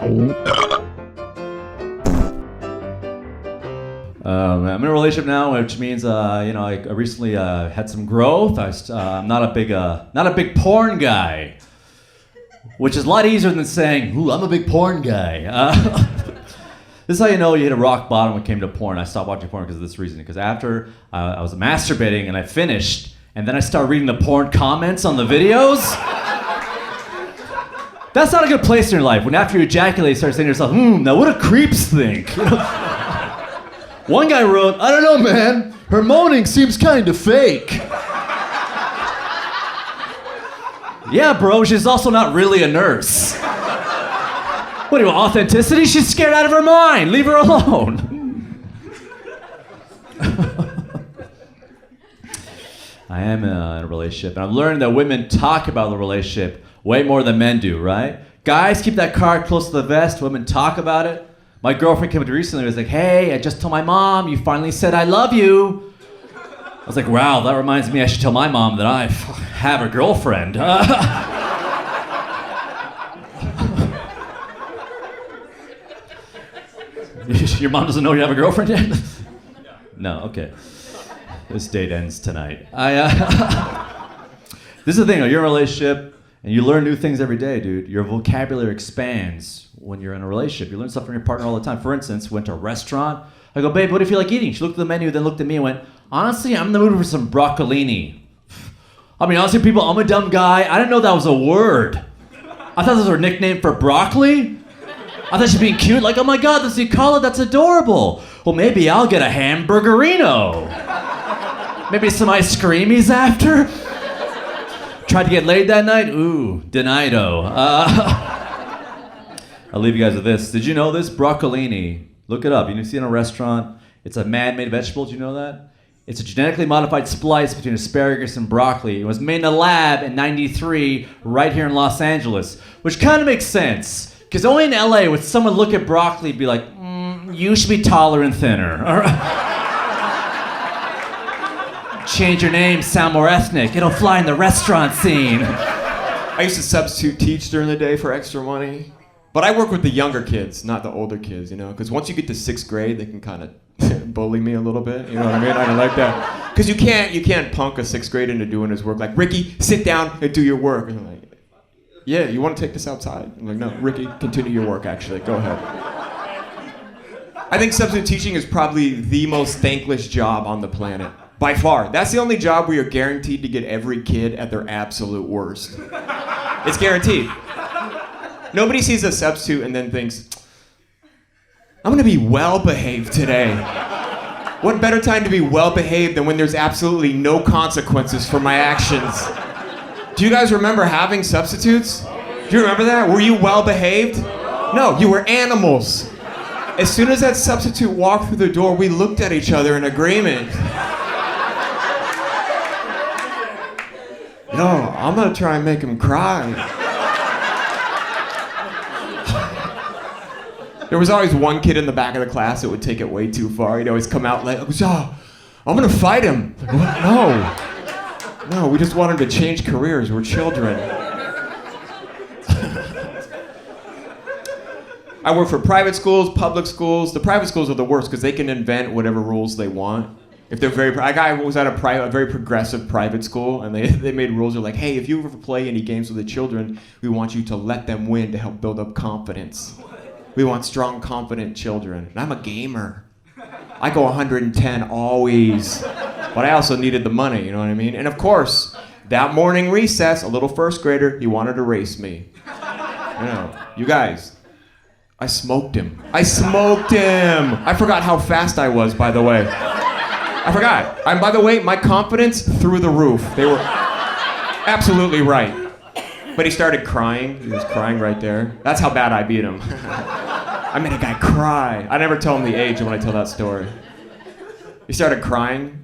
I'm in a relationship now, which means I recently had some growth. I'm not a big porn guy, which is a lot easier than saying, "Ooh, I'm a big porn guy." This is how you know you hit a rock bottom when it came to porn. I stopped watching porn because of this reason. Because after I was masturbating and I finished, and then I started reading the porn comments on the videos. That's not a good place in your life. When after you ejaculate, you start saying to yourself, now what do creeps think? You know? One guy wrote, "I don't know, man. Her moaning seems kind of fake." Yeah, bro, she's also not really a nurse. What do you want, authenticity? She's scared out of her mind. Leave her alone. I am in a relationship, and I've learned that women talk about the relationship way more than men do, right? Guys keep that card close to the vest. Women talk about it. My girlfriend came up to me recently and was like, "Hey, I just told my mom you finally said I love you." I was like, wow, that reminds me I should tell my mom that I have a girlfriend. Your mom doesn't know you have a girlfriend yet? No, okay. This date ends tonight. This is the thing, you're in a relationship and you learn new things every day, dude. Your vocabulary expands when you're in a relationship. You learn stuff from your partner all the time. For instance, went to a restaurant. I go, "Babe, what do you feel like eating?" She looked at the menu, then looked at me and went, "Honestly, I'm in the mood for some broccolini." I mean, honestly, people, I'm a dumb guy. I didn't know that was a word. I thought this was her nickname for broccoli. I thought she'd being cute, like, "Oh my God, that's what you call it? That's adorable." Well, maybe I'll get a hamburgerino. Maybe some ice creamies after. Tried to get laid that night? Ooh, denido. I'll leave you guys with this. Did you know this? Broccolini. Look it up. You can see it in a restaurant. It's a man-made vegetable. Did you know that? It's a genetically modified splice between asparagus and broccoli. It was made in a lab in '93 right here in Los Angeles, which kind of makes sense. Because only in LA would someone look at broccoli and be like, "You should be taller and thinner." All right. Change your name, sound more ethnic. It'll fly in the restaurant scene. I used to substitute teach during the day for extra money. But I work with the younger kids, not the older kids, you know? Because once you get to 6th grade, they can kind of bully me a little bit. You know what I mean? I don't like that. Because you can't punk a 6th grader into doing his work. Like, "Ricky, sit down and do your work." And I'm like, "Yeah, you want to take this outside?" I'm like, "No, Ricky, continue your work, actually. Go ahead." I think substitute teaching is probably the most thankless job on the planet. By far. That's the only job where you're guaranteed to get every kid at their absolute worst. It's guaranteed. Nobody sees a substitute and then thinks, "I'm gonna be well-behaved today." What better time to be well-behaved than when there's absolutely no consequences for my actions? Do you guys remember having substitutes? Do you remember that? Were you well-behaved? No, you were animals. As soon as that substitute walked through the door, we looked at each other in agreement. "Yo, I'm gonna try and make him cry." There was always one kid in the back of the class that would take it way too far. He'd always come out like, "Oh, I'm gonna fight him." Like, "What? No, we just want him to change careers. We're children." I work for private schools, public schools. The private schools are the worst because they can invent whatever rules they want. If they're I was at a very progressive private school, and they made rules. They're like, "Hey, if you ever play any games with the children, we want you to let them win to help build up confidence. We want strong, confident children." And I'm a gamer. I go 110 always. But I also needed the money, you know what I mean? And of course, that morning recess, a little 1st grader, he wanted to race me. You know, you guys, I smoked him. I forgot how fast I was, by the way. I forgot. And by the way, my confidence through the roof. They were absolutely right. But he started crying. He was crying right there. That's how bad I beat him. I made a guy cry. I never tell him the age when I tell that story. He started crying.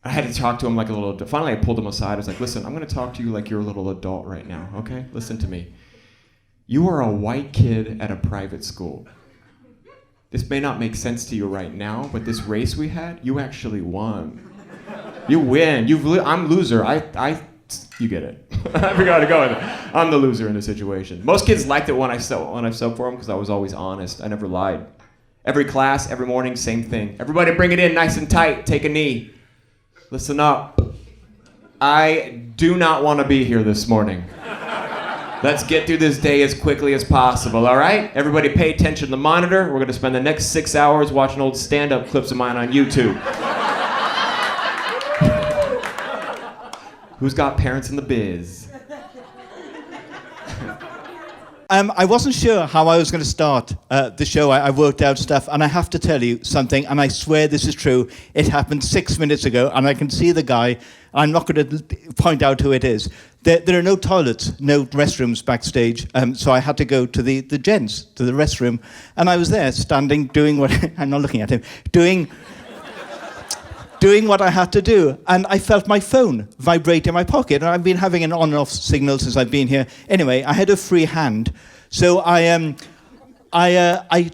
I had to talk to him like a little. Finally, I pulled him aside. I was like, "Listen, I'm going to talk to you like you're a little adult right now, okay? Listen to me. You are a white kid at a private school. This may not make sense to you right now, but this race we had, you actually won. You win. I'm loser. You get it." I forgot to go with it. I'm the loser in the situation. Most kids liked it when I subbed for them because I was always honest. I never lied. Every class, every morning, same thing. Everybody bring it in nice and tight. Take a knee. Listen up. I do not want to be here this morning. Let's get through this day as quickly as possible, all right? Everybody pay attention to the monitor. We're going to spend the next 6 hours watching old stand-up clips of mine on YouTube. Who's got parents in the biz? I wasn't sure how I was going to start the show. I worked out stuff, and I have to tell you something, and I swear this is true. It happened 6 minutes ago, and I can see the guy. I'm not going to point out who it is. There are no toilets, no restrooms backstage, so I had to go to the gents, to the restroom, and I was there, standing, doing what... I'm not looking at him. Doing what I had to do, and I felt my phone vibrate in my pocket, and I've been having an on and off signal since I've been here. Anyway, I had a free hand, so I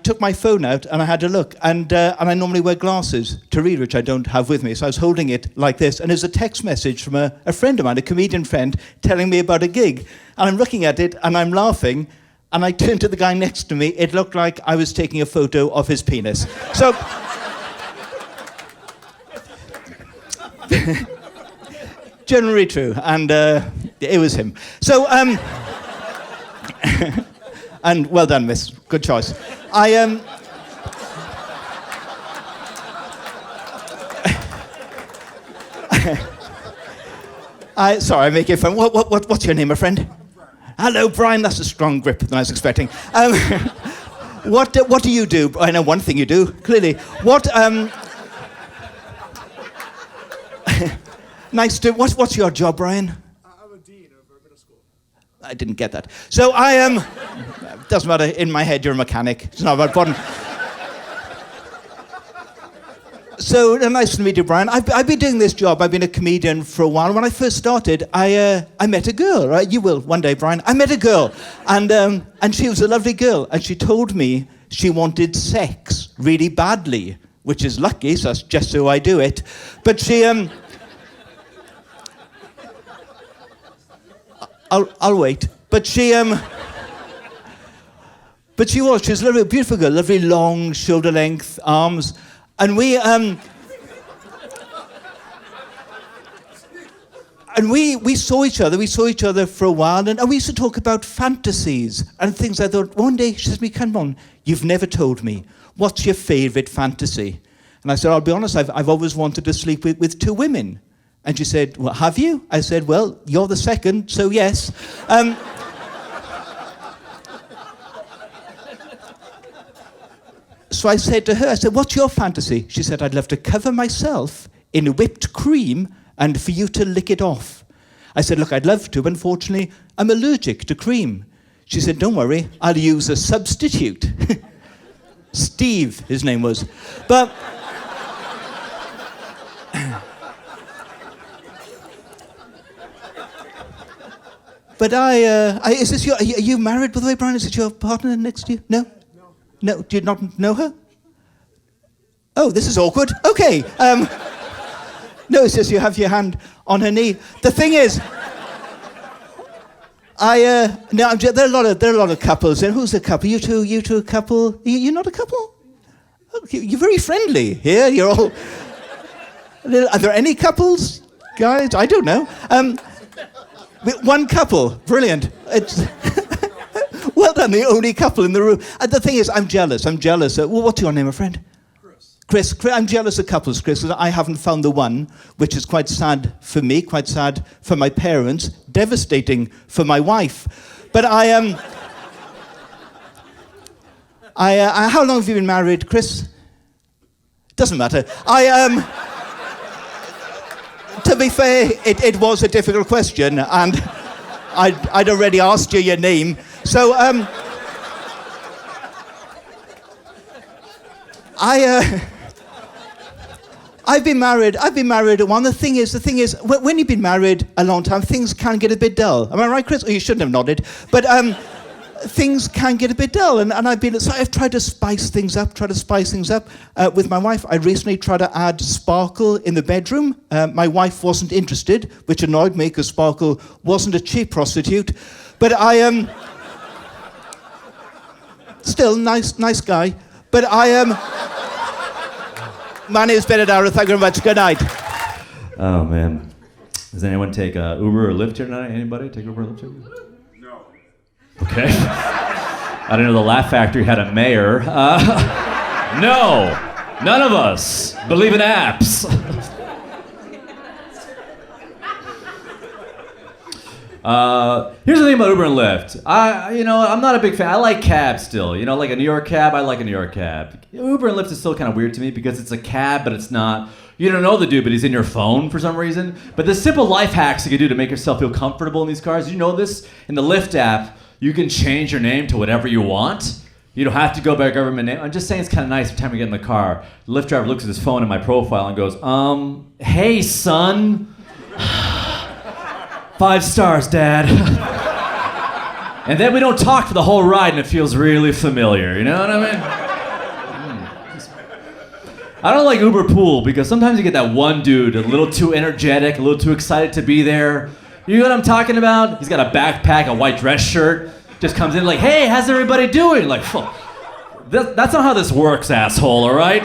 took my phone out and I had a look, and I normally wear glasses to read, which I don't have with me, so I was holding it like this, and there's a text message from a friend of mine, a comedian friend, telling me about a gig, and I'm looking at it and I'm laughing, and I turned to the guy next to me. It looked like I was taking a photo of his penis. So. Generally true, and it was him. So, and well done, miss. Good choice. Sorry, I make it fun. What's your name, my friend? Hello, Brian. That's a strong grip than I was expecting. What do you do? I know one thing you do, clearly. Nice to... What's your job, Brian? I'm a dean over a middle school. I didn't get that. So I am... doesn't matter. In my head, you're a mechanic. It's not about fun. So nice to meet you, Brian. I've been doing this job. I've been a comedian for a while. When I first started, I met a girl, right? You will one day, Brian. I met a girl, and she was a lovely girl, and she told me she wanted sex really badly, which is lucky, so that's just so I do it. But she, I'll wait. But she was a lovely, beautiful girl, lovely long shoulder length arms, and we saw each other for a while, and we used to talk about fantasies and things. I thought, one day, she said to me, come on, you've never told me. What's your favourite fantasy? And I said, I'll be honest, I've always wanted to sleep with two women. And she said, well, have you? I said, well, you're the second, so yes. So I said to her, what's your fantasy? She said, I'd love to cover myself in whipped cream and for you to lick it off. I said, look, I'd love to, but unfortunately, I'm allergic to cream. She said, don't worry, I'll use a substitute. Steve, his name was. But... But is this are you married, by the way, Brian? Is it your partner next to you? No? No, do you not know her? Oh, this is awkward. Okay. No, it's just you have your hand on her knee. The thing is, there are a lot of couples. And who's a couple? You two a couple? You're not a couple? Oh, you're very friendly here. You're all... Are there any couples, guys? I don't know. One couple, brilliant. Well done, the only couple in the room. And the thing is, I'm jealous. What's your name, my friend? Chris. I'm jealous of couples, Chris, because I haven't found the one, which is quite sad for me, quite sad for my parents, devastating for my wife. But how long have you been married, Chris? Doesn't matter. To be fair, it was a difficult question, and I'd already asked you your name. So, I've been married. One, the thing is, when you've been married a long time, things can get a bit dull. Am I right, Chris? Oh, you shouldn't have nodded. But things can get a bit dull, and I've tried to spice things up, with my wife. I recently tried to add sparkle in the bedroom. My wife wasn't interested, which annoyed me because Sparkle wasn't a cheap prostitute. But I am still nice guy. But I am. My name's Benedara. Thank you very much. Good night. Oh man, does anyone take Uber or Lyft here tonight? Anybody take Uber or Lyft here? No. Okay. I didn't know the Laugh Factory had a mayor. No, none of us believe in apps. Here's the thing about Uber and Lyft. I'm not a big fan. I like cabs still. Like a New York cab, I like a New York cab. Uber and Lyft is still kind of weird to me because it's a cab, but it's not. You don't know the dude, but he's in your phone for some reason. But the simple life hacks you can do to make yourself feel comfortable in these cars. You know this? In the Lyft app, you can change your name to whatever you want. You don't have to go by a government name. I'm just saying it's kind of nice every time we get in the car. The Lyft driver looks at his phone in my profile and goes, hey, son. 5 stars, Dad. And then we don't talk for the whole ride and it feels really familiar, you know what I mean? I don't like Uber Pool because sometimes you get that one dude a little too energetic, a little too excited to be there. You know what I'm talking about? He's got a backpack, a white dress shirt, just comes in like, hey, how's everybody doing? Like, that's not how this works, asshole, all right?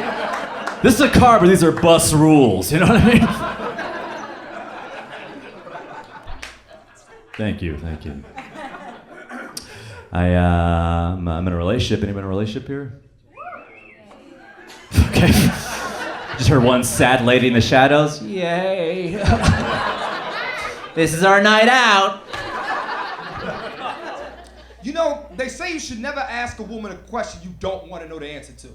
This is a car, but these are bus rules, you know what I mean? Thank you. I'm in a relationship. Anyone in a relationship here? Okay. Just heard one sad lady in the shadows. Yay. This is our night out. They say you should never ask a woman a question you don't want to know the answer to.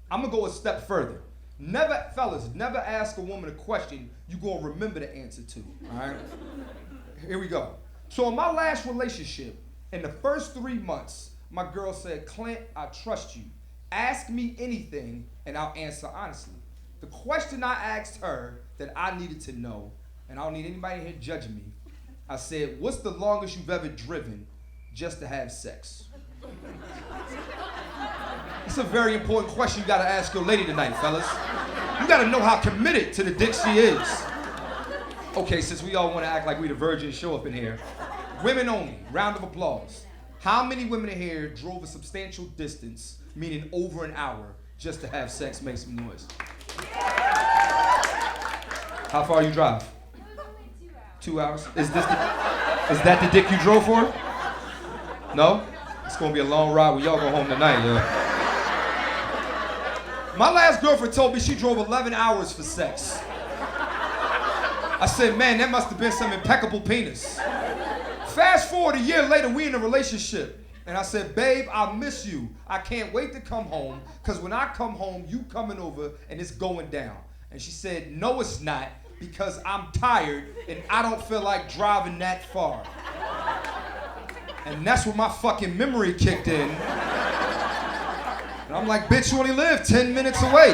I'm gonna go a step further. Never ask a woman a question you're gonna remember the answer to, all right? Here we go. So in my last relationship, in the first 3 months, my girl said, Clint, I trust you. Ask me anything and I'll answer honestly. The question I asked her that I needed to know, and I don't need anybody here judging me, I said, what's the longest you've ever driven just to have sex? It's a very important question you gotta ask your lady tonight, fellas. You gotta know how committed to the dick she is. Okay, since we all wanna act like we the virgin show up in here, women only, round of applause. How many women in here drove a substantial distance, meaning over an hour, just to have sex? Make some noise. How far you drive? 2 hours. Is that the dick you drove for? No? It's gonna be a long ride when y'all go home tonight, yo. My last girlfriend told me she drove 11 hours for sex. I said, man, that must have been some impeccable penis. Fast forward a year later, we in a relationship. And I said, babe, I miss you. I can't wait to come home, because when I come home, you coming over and it's going down. And she said, no, it's not, because I'm tired and I don't feel like driving that far. And that's when my fucking memory kicked in. And I'm like, bitch, you only live 10 minutes away.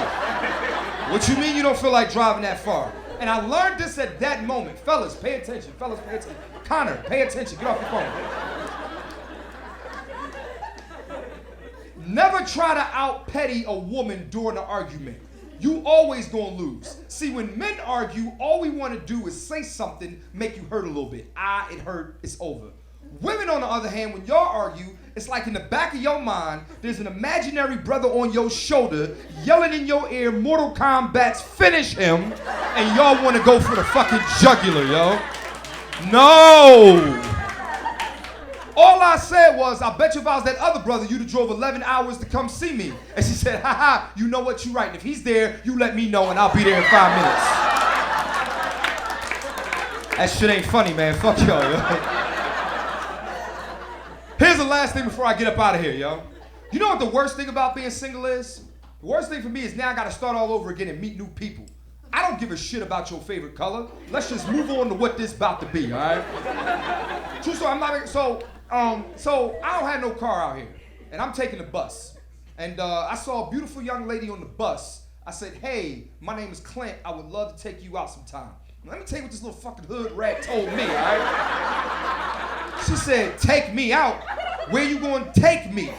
What you mean you don't feel like driving that far? And I learned this at that moment. Fellas, pay attention. Connor, pay attention. Get off your phone. Never try to out-petty a woman during an argument. You always gonna lose. See, when men argue, all we wanna do is say something, make you hurt a little bit. It hurt, it's over. Women, on the other hand, when y'all argue, it's like in the back of your mind, there's an imaginary brother on your shoulder yelling in your ear, Mortal Kombat's finish him, and y'all wanna go for the fucking jugular, yo. No! All I said was, I bet you if I was that other brother, you'd have drove 11 hours to come see me. And she said, haha, you know what, you're right. And if he's there, you let me know and I'll be there in 5 minutes. That shit ain't funny, man. Fuck y'all, yo. Here's the last thing before I get up out of here, yo. You know what the worst thing about being single is? The worst thing for me is now I gotta start all over again and meet new people. I don't give a shit about your favorite color. Let's just move on to what this about to be, all right? True story, I'm not, so I don't have no car out here, and I'm taking the bus. And I saw a beautiful young lady on the bus. I said, hey, my name is Clint. I would love to take you out sometime. Let me tell you what this little fucking hood rat told me, all right? She said, take me out? Where you gonna take me?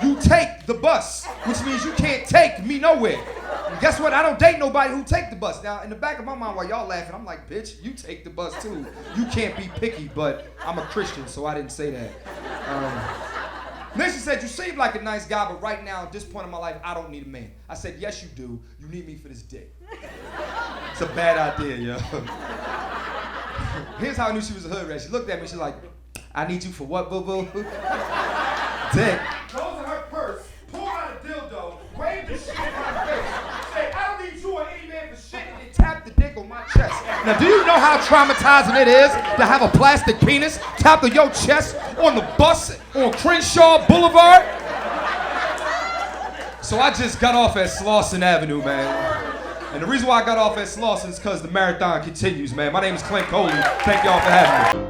You take the bus, which means you can't take me nowhere. And guess what? I don't date nobody who take the bus. Now, in the back of my mind while y'all laughing, I'm like, bitch, you take the bus too. You can't be picky, but I'm a Christian, so I didn't say that. Then she said, you seem like a nice guy, but right now, at this point in my life, I don't need a man. I said, yes, you do. You need me for this dick. It's a bad idea, yo. Here's how I knew she was a hood rat. She looked at me, she's like, I need you for what, boo-boo? Dick. Goes in her purse, pulled out a dildo, waved the shit in my face, said, I don't need you or any man for shit, and tapped the dick on my chest. Now, do you know how traumatizing it is to have a plastic penis tapped on your chest on the bus on Crenshaw Boulevard? So I just got off at Slauson Avenue, man. And the reason why I got off at Slauson is because the marathon continues, man. My name is Clint Coley. Thank y'all for having me.